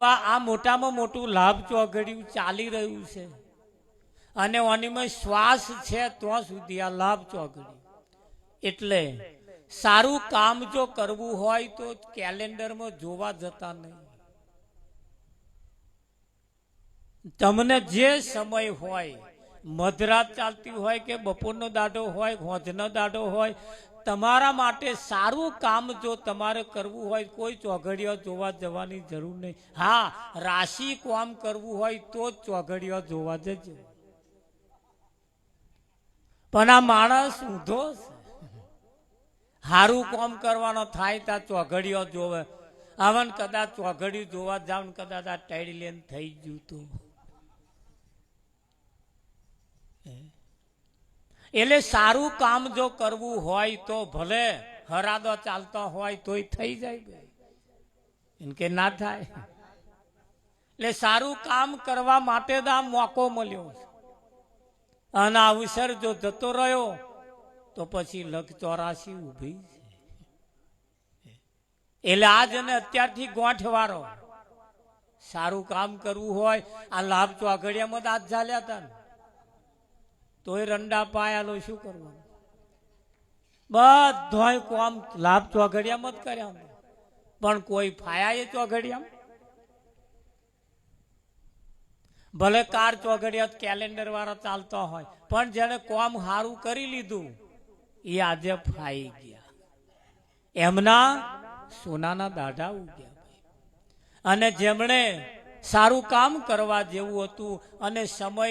આ મોટામાં મોટું લાભ ચોઘડિયું ચાલી રહ્યું છે અને આનીમાં શ્વાસ છે ત્યાં સુધી આ લાભ ચોઘડિયું. એટલે સારું કામ જો કરવું હોય તો કેલેન્ડરમાં જોવા જતા નહીં. તમને જે સમય હોય, મધરાત ચાલતી હોય કે બપોરનો દાડો હોય, હોજનો દાડો હોય, તમારા માટે સારું કામ જો તમારે કરવું હોય કોઈ ચોઘડિયો જોવા જવાની જરૂર નહીં. હા, રાશિ કામ કરવું હોય તો જ ચોઘડિયો જોવા જજો. પણ આ માણસ ઊંધો છે. સારું કામ કરવાનો થાય ત્યાં ચોઘડિયો જોવે. આવન કદાચ ચોઘડિયું જોવા જાવ ને કદાચ આ ટાઈડ લેન થઈ ગયું તું. એટલે સારું કામ જો કરવું હોય તો ભલે હરાદો ચાલતો હોય તોય થઈ જાય એમ કે ના થાય. એટલે સારું કામ કરવા માટે જ આ મોકો મળ્યો અને અવસર જો જતો રહ્યો તો પછી લખ 84 ઊભી છે. એટલે આજ અને અત્યારથી ગોઠવારો સારું કામ કરવું હોય. આ લાભ ચોઘડિયામાં જ હાથ ઝાલ્યા હતા ને તોય રંડા પાયાલો શું કરવાનું? બધોય કોમ લાભ ચોઘડિયામાં જ કર્યા, પણ કોઈ ફાયા એ ચોઘડિયામાં. ભલે કાર ચોઘડિયા કેલેન્ડર વાળા ચાલતો હોય, પણ જેને કોમ સારું કરી લીધું એ આજે ફાઈ ગયા. એમના સોનાના દાઢા ઉગ્યા. અને જેમણે સારું કામ કરવા જેવું હતું અને સમય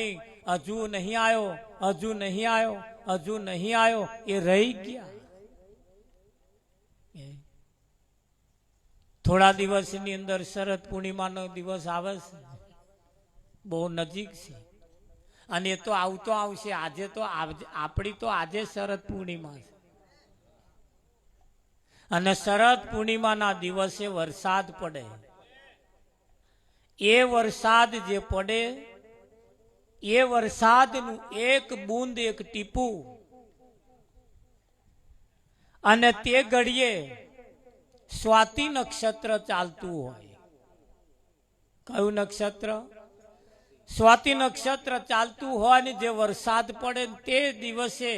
હજુ નહીં આવ્યો, હજુ નહીં આવ્યો, હજુ નહીં આવ્યો, એ રહી ગયા. થોડા દિવસની અંદર શરદ પૂર્ણિમાનો દિવસ આવે છે, બહુ નજીક છે અને એ તો આવતો આવશે. આજે તો આપણી તો આજે શરદ પૂર્ણિમા છે અને શરદ પૂર્ણિમાના દિવસે વરસાદ પડે. એ વરસાદ જે પડે એ વરસાદનું એક બૂંદ, એક ટીપું, અને તે ઘડીએ સ્વાતિ નક્ષત્ર ચાલતું હોય. કયું નક્ષત્ર? સ્વાતિ નક્ષત્ર ચાલતું હોય ને જે વરસાદ પડે તે દિવસે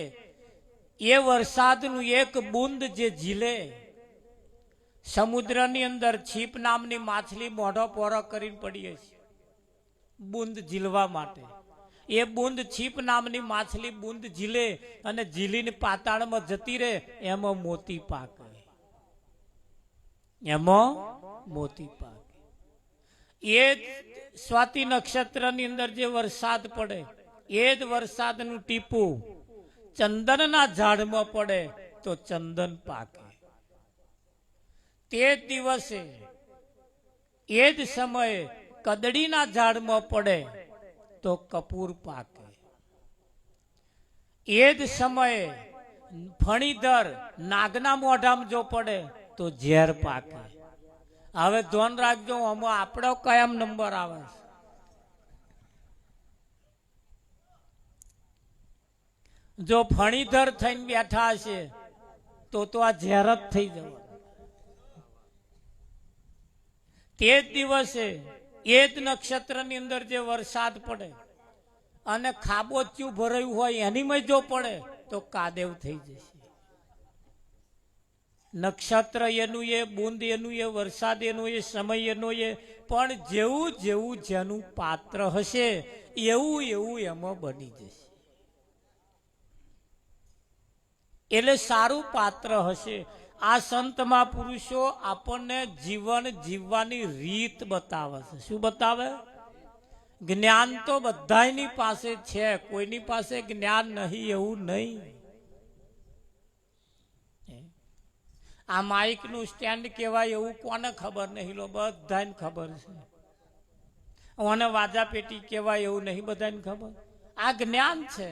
એ વરસાદનું એક બૂંદ જે ઝીલે, સમુદ્રની અંદર છીપ નામની માછલી મોઢો પોરો કરીને પડીએ છે બૂંદ ઝીલવા માટે. એ બૂંદ છીપ નામની માછલી બૂંદ ઝીલે અને ઝીલીને પાતાળમાં જતી રહે. એમાં મોતી પાકે, એમાં મોતી પાકે. એ સ્વાતિ નક્ષત્રની અંદર જે વરસાદ પડે એ જ વરસાદનું ટીપું ચંદનના ઝાડમાં પડે તો ચંદન પાકે. તે જ દિવસે એ જ સમયે કદડીના ઝાડમાં પડે તો કપૂર પાકે. એ જ સમયે ફણીધર નાગના મોઢામાં જો પડે તો ઝેર પાકે. હવે ધ્યાન રાખજો, આમાં આપણો કયામ નંબર આવે છે? જો ફણીધર થઈને બેઠા હશે તો આ ઝેર જ થઈ જવા. તે જ દિવસે એ જ નક્ષત્રની અંદર જે વરસાદ પડે અને ખાબોચિયું ભરાયું હોય એનીમાં જો પડે તો કાદેવ થઈ જશે. નક્ષત્ર એનું એ, બુંદ એનું એ, વરસાદ એનો એ, સમય એનો એ, પણ જેવું જેવું જેનું પાત્ર હશે એવું એવું એમાં બની જશે. એટલે સારું પાત્ર હશે. આ સંત મહાપુરુષો આપણને જીવન જીવવાની રીત બતાવે છે. શું બતાવે? જ્ઞાન તો બધાની પાસે છે, કોઈની પાસે જ્ઞાન નહીં એવું નહીં. આ માઇક નું સ્ટેન્ડ કહેવાય એવું કોને ખબર નહીં? લો, બધાને ખબર છે. ઓને વાજા પેટી કહેવાય એવું નહીં, બધાને ખબર. આ જ્ઞાન છે.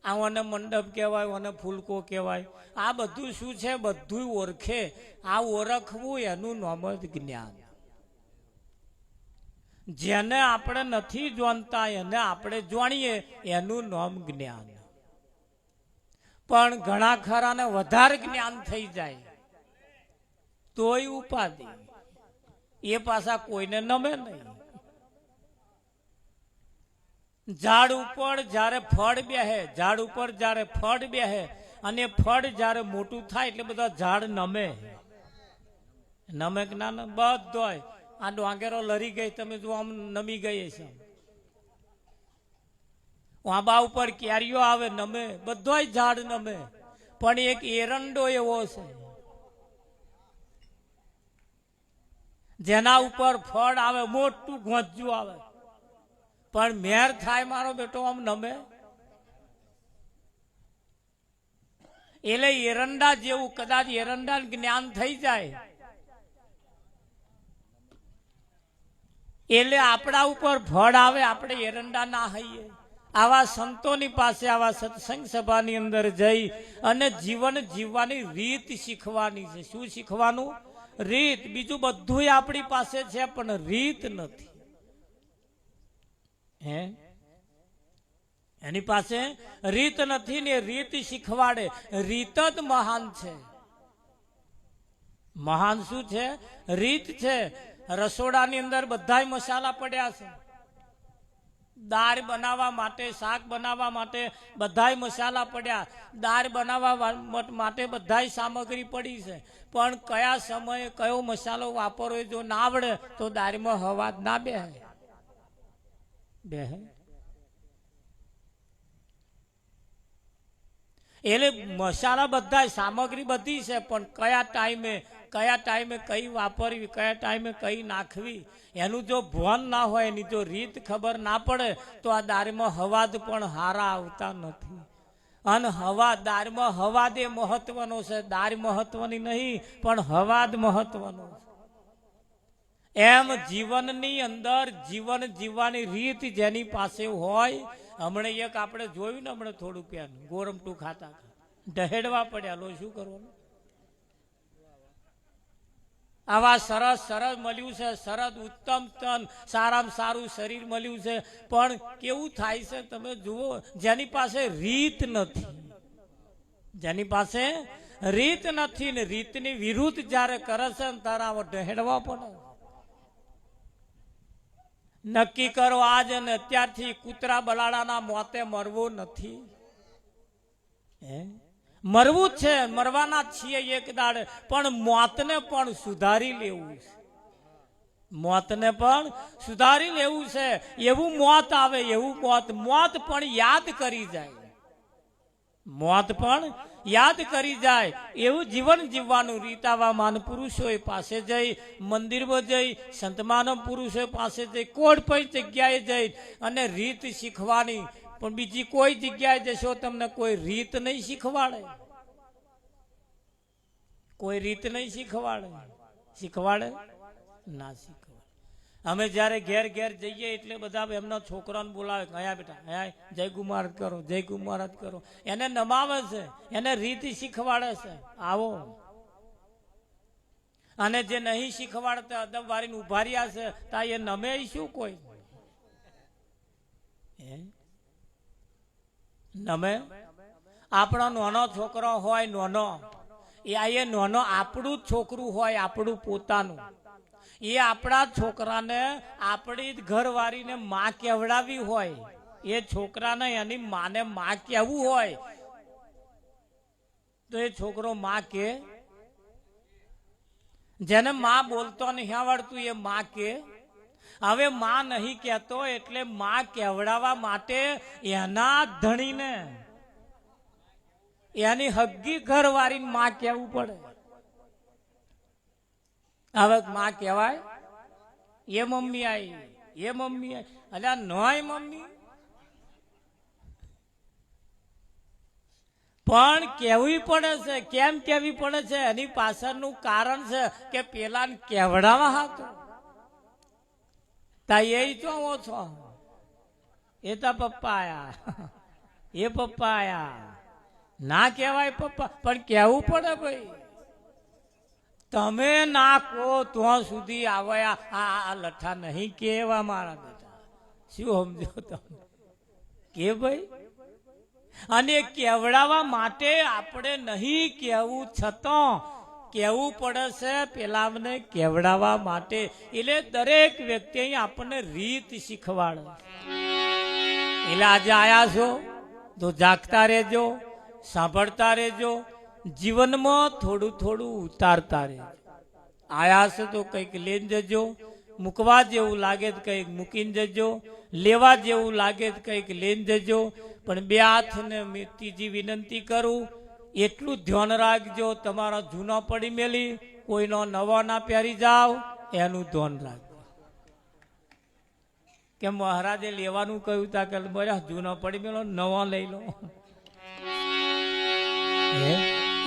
આને મંડપ કહેવાય, ઓને ફૂલકો કહેવાય. આ બધું શું છે? બધું ઓળખે. આ ઓળખવું એનું નામ જ જ્ઞાન. જેને આપણે નથી જાણતા એને આપણે જાણીએ એનું નામ જ્ઞાન. પણ ઘણા ખરાને વધારે જ્ઞાન થઈ જાય તોય ઉપાધિ. એ પાછા કોઈને નમે નહીં. ઝાડ ઉપર જ્યારે ફળ બેહે, ઝાડ ઉપર જ્યારે ફળ બેહે અને ફળ જ્યારે મોટું થાય એટલે બધા ઝાડ નમે. નમે કે ના નમે? બધોય આ ડોંગેરો લરી ગઈ, તમે જો આમ નમી ગઈ છે. આંબા ઉપર કેરીઓ આવે નમે, બધોય ઝાડ નમે. પણ એક એરંડો એવો છે જેના ઉપર ફળ આવે, મોટું ઘોંચું આવે, પણ મેર થાય મારો બેટો આમ નમે. એટલે એરંડા જેવું કદાચ એરંડા જ્ઞાન થઈ જાય એટલે આપણા ઉપર ફળ આવે, આપણે એરંડા ના હઈએ. આવા સંતોની પાસે, આવા સત્સંગ સભાની અંદર જઈ અને જીવન જીવવાની રીત શીખવાની છે. શું શીખવાનું? રીત. બીજું બધું આપણી પાસે છે પણ રીત નથી. હે, એની પાસે રીત નથી ને રીત શીખવાડે. રીત જ મહાન છે. મહાન શું છે? રીત છે. રસોડાની અંદર બધાય મસાલા પડ્યા છે. દાળ બનાવવા માટે, શાક બનાવવા માટે બધાય મસાલા પડ્યા. દાળ બનાવવા માટે બધાય સામગ્રી પડી છે. પણ કયા સમયે કયો મસાલો વાપરવો જો ના આવડે તો દાળમાં હવા ના બેહે. એટલે મસાલા બધા, સામગ્રી બધી છે, પણ કયા ટાઈમે કઈ વાપરવી, કયા ટાઈમે કઈ નાખવી, એનું જો ભાન ના હોય, એની જો રીત ખબર ના પડે તો આ દાળમાં હવાદ પણ હારા આવતા નથી. અને દાળમાં હવાદ એ મહત્વનો છે. દાળ મહત્વની નહીં પણ હવાદ મહત્વનો છે. એમ જીવનની અંદર જીવન જીવવાની રીત જેની પાસે હોય. હમણાં એક આપણે જોયું ને, હમણાં થોડું પ્યાન ગોરમટું ખાતા ઢહેડવા પડ્યા. લો શું કરવાનું? આવા સરસ સરસ મળ્યું છે, સરસ ઉત્તમ તન, સારામાં સારું શરીર મળ્યું છે, પણ કેવું થાય છે તમે જુઓ. જેની પાસે રીત નથી, જેની પાસે રીત નથી ને રીતની વિરુદ્ધ જ્યારે કરે છે ને તારા આવો ઢહેડવા પડે. નક્કી કરો આજ અને અત્યારથી કૂતરા બલાડાના મોતે મરવું નથી. મરવું જ છે, મરવાના છીએ એક દાડે, પણ મોતને પણ સુધારી લેવું છે. મોતને પણ સુધારી લેવું છે. એવું મોત આવે, એવું મોત પણ યાદ કરી જાય. મોત પણ યાદ કરી જાય એવું જીવન જીવવાનું. રીતાવા માન પુરુષો પાસે જઈ, મંદિરમાં જઈ, સંતમાન પુરુષો પાસે જઈ, કોઈ પણ જગ્યાએ જઈ અને રીત શીખવાની. પણ બીજી કોઈ જગ્યાએ જશો તમને કોઈ રીત નહીં શીખવાડે. કોઈ રીત નહીં શીખવાડે. શીખવાડે ના શીખવાડે. અમે જયારે ઘેર ઘેર જઈએ એટલે બધા એમના છોકરાને બોલાવે, ગયા બેટા જય ગુમારત કરો, જય ગુમારત કરો. એને નમાવે છે, એને રીત શીખવાડે છે. આવો. અને જે નહીં શીખવાડતા અદબ વારીને ઉભા રહ્યા છે તા એ નમે શું? કોઈ નમે? આપણો નાનો છોકરો હોય, નાનો આપણું જ છોકરું હોય, આપણું પોતાનું, એ આપણા છોકરાને આપણી ઘરવાળીને માં કહેવડાવી હોય, એ છોકરાને એની માને માં કહેવું હોય તો એ છોકરો માં કે. જેને માં બોલતો નહીં આવડતું એ માં કે. હવે માં નહીં કહેતો એટલે માં કહેવડાવવા માટે એના ધણીને, એની હગ્ગી ઘરવાળીને માં કહેવું પડે. હવે માં કહેવાય એ મમ્મી આવી, એ મમ્મી આવી. અલ્યા નોય મમ્મી પણ કેવી પડે છે. કેમ કેવી પડે છે? એની પાછળનું કારણ છે કે પેલાને કહેવડાવા હતો. તા એ તો ઓછો, એ તો પપ્પા આયા, એ પપ્પા આયા. ના કહેવાય પપ્પા, પણ કહેવું પડે ભાઈ. તમે ના કહો ત્યાં સુધી આવ્યા આ લઠ્ઠા નહીં કેવા મારા બેટા. શું સમજો તમે? કે ભાઈ. અને કહેવડાવવા માટે આપણે નહીં કહેવું છતાં કેવું પડે છે પેલાને કેવડાવવા માટે. એટલે દરેક વ્યક્તિ અહીં આપણને રીત શીખવાડે. એટલે આજે આયા છો તો જાગતા રહેજો, સાંભળતા રહેજો, જીવનમાં થોડું થોડું ઉતારતા રહેજો. આયા છો તો કંઈક લઈને જજો, મૂકવા જેવું લાગે તો કંઈક મૂકીને જજો, લેવા જેવું લાગે તો કંઈક લઈને જજો. પણ બે હાથને ત્રીજી વિનંતી કરું, એટલું ધ્યાન રાખજો, તમારા જૂના પડી મેલી કોઈનો નવા ના પહેરી જાવ એનું ધ્યાન રાખજો. કે મહારાજે લેવાનું કહ્યું તા કે બરા જૂનો પડી મેલો નવા લઈ લો.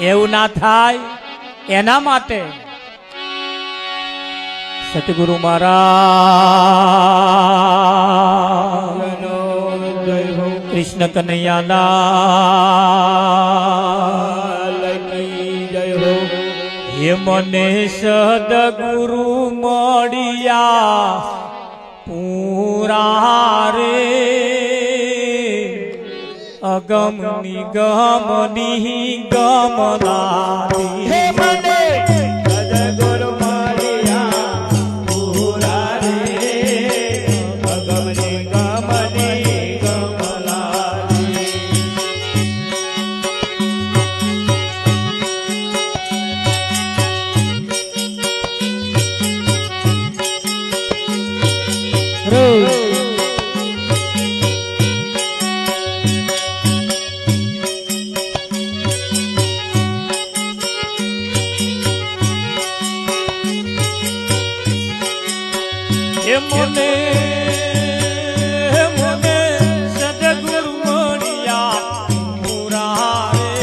એવું ના થાય એના માટે સતગુરુ મહારાજ કૃષ્ણ કનૈયાના હે મને સદગુરુ મળ્યા પૂરા રે, અગમ નિગમ નિગમનારી. હે મને સદગુરુ મળ્યા પૂરા રે, અગમ નિગમ નિગમનારી. મને મને સદગુરુ મળ્યા પૂરા રે,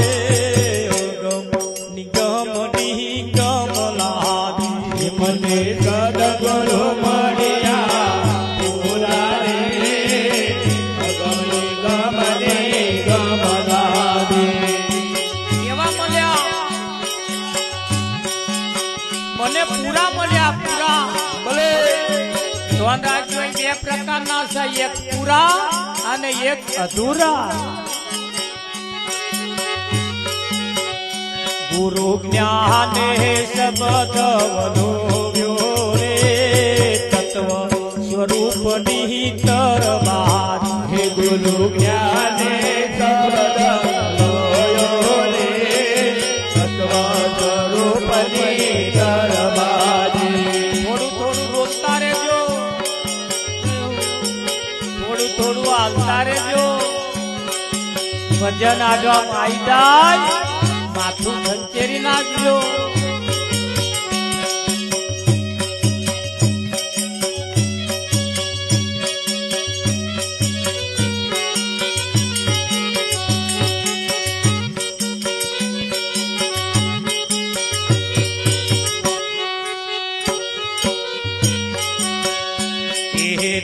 અગમ નિગમ નિગમનારી. મને સદગુરુ મળ્યા પૂરા રે, અગમ નિગમ નિગમનારી. કેવા મળ્યા? મને પૂરા મળ્યા, પૂરા. ભલે ધ્યાન રાખજો, બે પ્રકારના છે, એક પૂરા અને એક અધૂરા. ગુરુ જ્ઞાને શબ્દ વનોવ્યો રે, તત્વ સ્વરૂપ નિહિતર બાદ. હે ગુરુ જ્ઞાને શબ્દ વનોવ્યો રે, તત્વ સ્વરૂપ નિહિતર બાદ. થોડું થોડું રોકતા રહેજો, થોડું હાલતા રહેજો. ભજન આડવા આવી જાય માથું ખંચેરી નાખજો.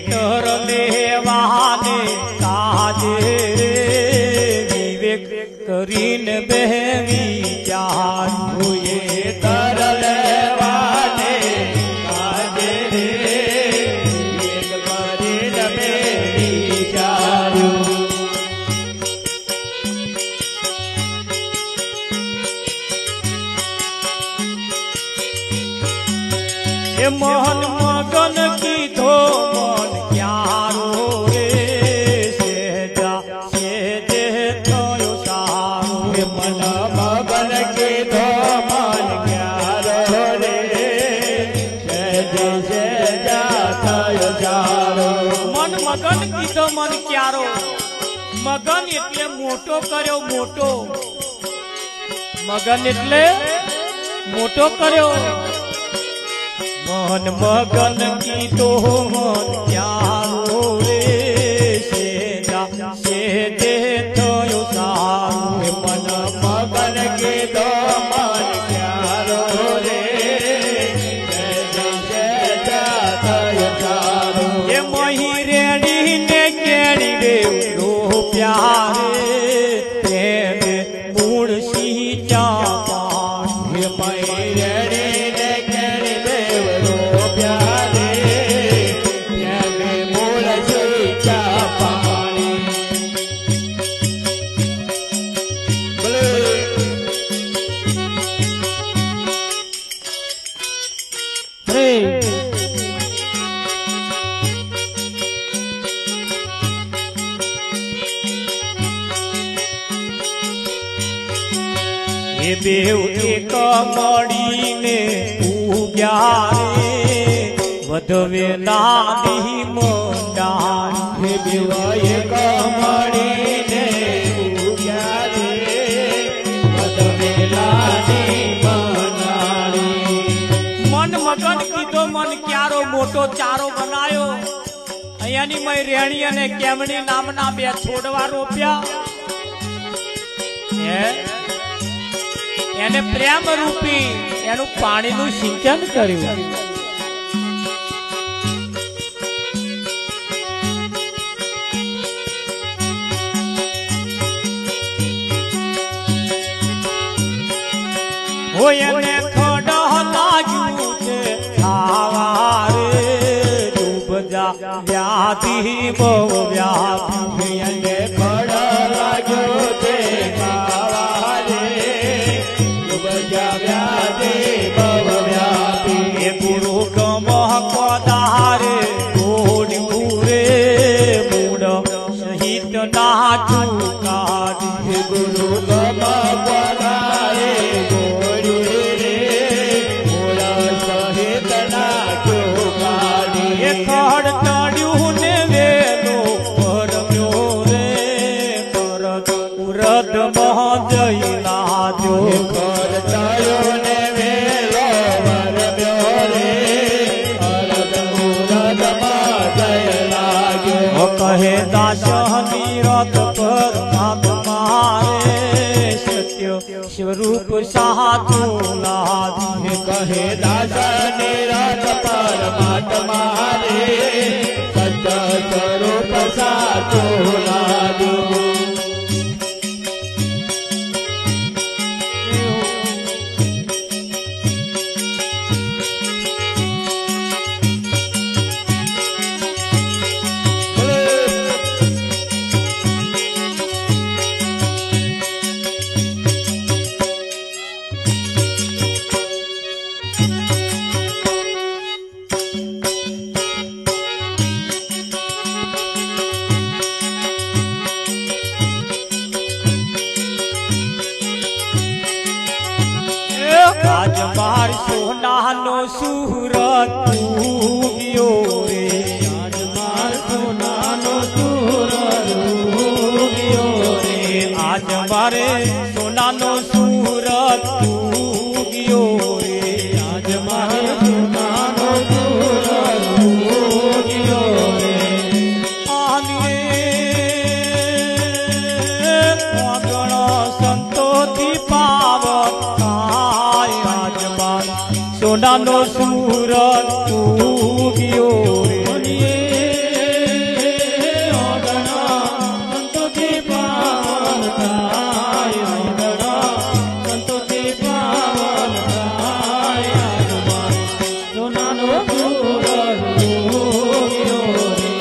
તર લેવાને કાજે વિવેક કરીને બે વિચાર. તર લેવાને કાજે વિવેક કરીને બે વિચાર્યું. એ મોહન મગન કીધો મન ક્યારો રે, સેજા સેજે થયો સારો. મન મગન કીધો મન ક્યારો રે, સેજે સેજા થયો સારો. મન મગન કીધો મન ક્યારો. મગન એટલે મોટો કર્યો, મોટો. મગન એટલે મોટો કર્યો. મન મગન કીધો મન ક્યારો રે, સેજા સેજે થયો સારો. મન મગન કીધો મન ક્યારો રે, સેજા સેજા થયો સારો. એ મહી રેડી ને કેડી દેવડો પ્યારે, તેને મૂળ સિંચા પાન. એ મહી રેડી ને કેડી દેવડો પ્યારે, એ બેવ એક મળીને ઉગ્યા રે વધવે નાની મંડાણી હે બેવ એક મળીને ઉગ્યા રે વધવે નાની મંડાણી. મન મગન કીધો મન ક્યારો મોટો ચારો બનાયો અહીંયાની મય રેણી અને કેમણી નામના બે છોડવા રોપ્યા એને પ્રેમ રૂપી એનું પાણીનું સિંચન કર્યું. હોય એને ખડ લાગ્યું છે ખાવા રે ડૂબ જા વ્યાધિ બહુ વ્યાપી એને ખડ લાગ્યો છે ખાવા રે ડૂબ જા વ્યાધિ બહુ વ્યાપી. એ ગુરુ ગમ પધારે ગોડ્યું રે મૂળ સહિત નાચું કાઢી ગુરુ ગમ પધારે ગોડ્યું રે મૂળ સહિત નાચું કાઢી. એ ખડ ચડ્યું ને વેલો પરમ્યો રે પરત ઉરદ મહ જઈ લાજો ઘર ચાયો ને વેલો વરમ્યો રે અરદ મુરદમાં જય લાગ્યો. કહે દાસની રથ પર હાથ મારે સત્ય સ્વરૂપ સાચું લાગે કહે દાસને રાત પરમાત્મા રે સત્ય સ્વરૂપ સાચો લાગ્યો. આજ માર સોનાનો સુરત ઉગ્યો રે આજ માર સોનાનો સુરત ઉગ્યો રે. આજ મારે સોનાનો સુરત ઉગ્યો રે આજ માર સોનાનો સુરત ઉગ્યો રે. સંતોથી પાવત આજ માર સોનાનો સુરત ઉગ્યો રે સંતોથી પાવન થાય સંતોથી પાવન થાય સોનાનો સુરત ઉગ્યો રે.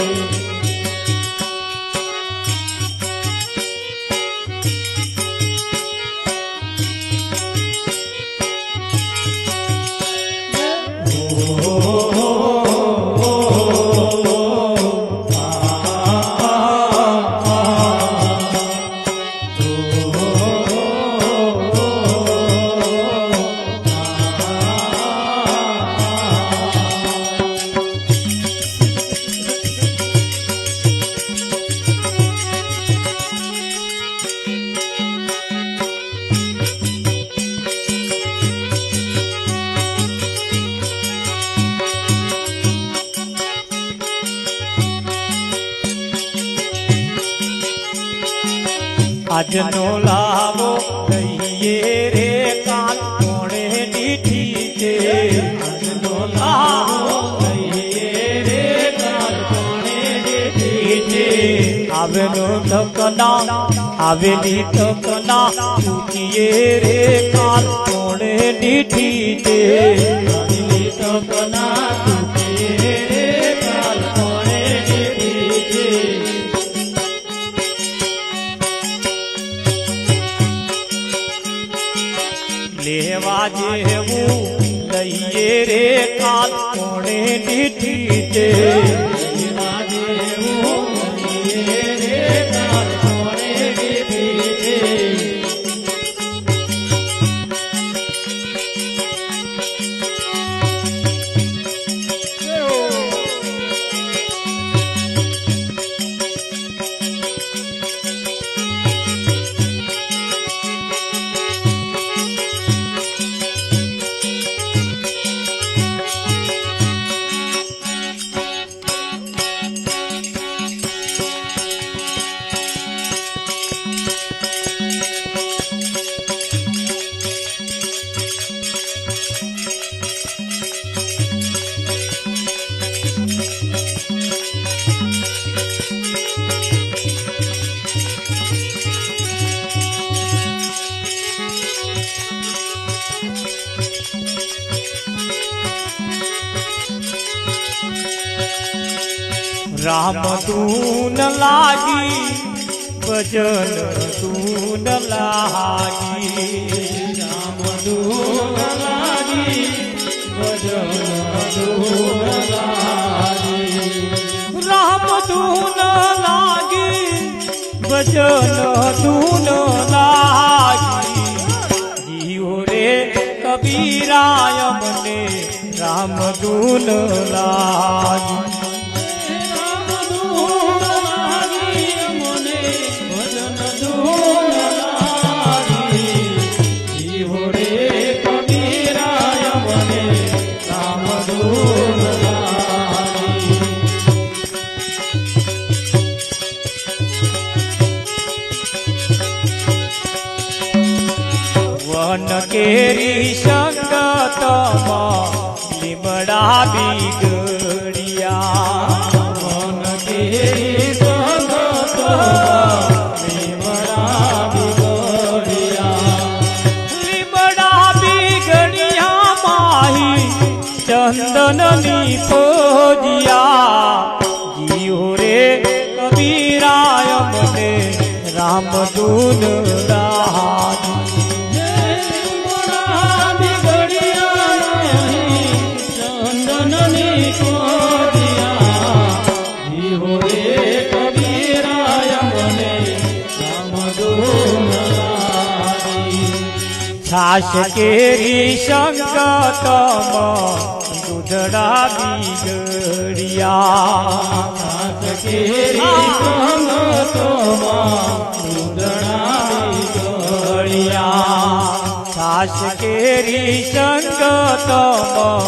આજનો લાવો લઈએ રે કાલ કોણે દીઠી છે આજનો લાવો લઈએ રે કાલ કોણે દીઠી છે આવેલો તકના આવેલી તકના ચૂકીએ રે કાલ કોણે દીઠી છે આવેલી તકના ચૂકીએ રે કાલ કોણે દીઠી છે લેવા જેવું લઈએ રે કાલ કોણે દીઠી છે લેવા જેવું લઈએ રે કાલ કોણે દીઠી છે. રામ ધૂન લાગી ભજન ધૂન લાગી રામ ધૂન લાગી ભજન ધૂન લાગી રામ ધૂન લાગી ભજન ધૂન લાગી જીઓ રે કબીરાય મને રામ ધૂન લાગી રામ ધૂન લાગી મને ભજન ધૂન લાગી જીવો રે કબીરાય મને રામ ધૂન લાગી વન કેરી સંગતમાં લીમડા બીગડિયા મન કેરી સંગતમાં લીમડા બીગડિયા લીમડા બીગડિયા માહી ચંદનની ફોજિયા જીઓ રે કબીરાય મને રામ ધૂન લાગી ચંદનની કોડિયા જીવો રે કબીરાય મને રામ ધૂન લાગી છાશ કેરી સંગતમાં દૂધડા બીગડિયા કેરી સંગતમાં ઉદડા ગળિયા છાશ કેરી સંગતમાં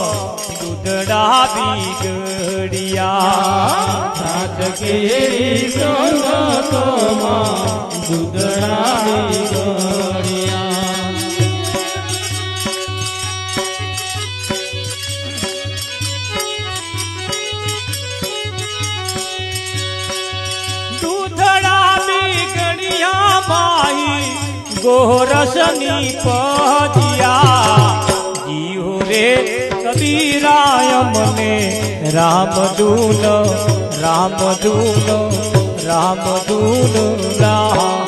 દૂધડા બીગડિયા સાત કેરી સંગતમાં દૂધડા ગળિયા દૂધડા બીગડિયા માહી ગોરસની પજિયા જીઓ રે કબીરાય મને રામ ધૂન રામ ધૂન રામ ધૂન લા